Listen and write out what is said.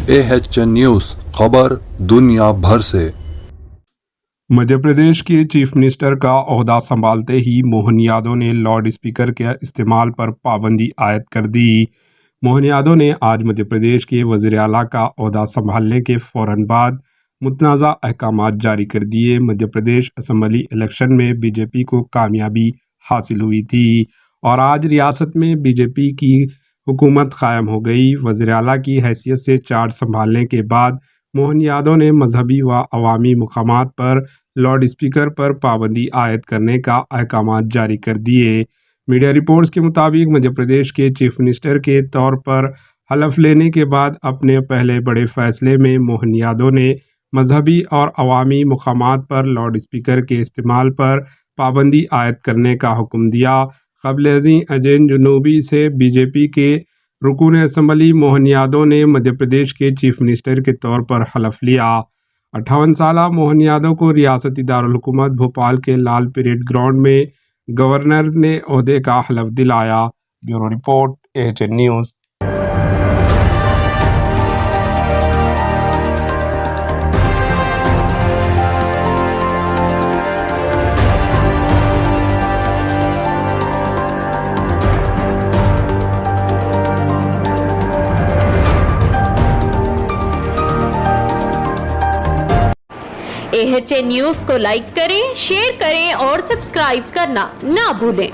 AHN news खबर दुनिया भर से। मध्य प्रदेश के चीफ मिनिस्टर का ओहदा संभालते ही मोहन यादव ने लाउड स्पीकर के इस्तेमाल पर पाबंदी आयद कर दी। मोहन यादव ने आज मध्य प्रदेश के वज़ीर आला का ओहदा संभालने के फौरन बाद मुतनाज़ा अहकामात जारी कर दिए। मध्य प्रदेश असम्बली इलेक्शन में बीजेपी को कामयाबी हासिल हुई थी और आज रियासत में बीजेपी की हुकूमत कायम हो गई। वज़ीर आला की हैसियत से चार्ज संभालने के बाद मोहन यादव ने मजहबी व अवामी मकामात पर लाउड स्पीकर पर पाबंदी आयद करने का अहकामात जारी कर दिए। मीडिया रिपोर्ट्स के मुताबिक मध्य प्रदेश के चीफ मिनिस्टर के तौर पर हलफ लेने के बाद अपने पहले बड़े फैसले में मोहन यादव ने मजहबी और अवामी मकामात पर लाउड स्पीकर के इस्तेमाल पर पाबंदी आयद करने का हुक्म दिया। क़ब्ल-ए-ज़ीं एजेंट जुनूबी से बीजेपी के रुकून असम्बली मोहन यादव ने मध्य प्रदेश के चीफ मिनिस्टर के तौर पर हलफ लिया। 58 साला मोहन यादव को रियासती दारुल हुकूमत भोपाल के लाल परेड ग्राउंड में गवर्नर ने ओहदे का हलफ दिलाया। Bureau report AHN news. AHN news को लाइक करें, शेयर करें और सब्सक्राइब करना ना भूलें।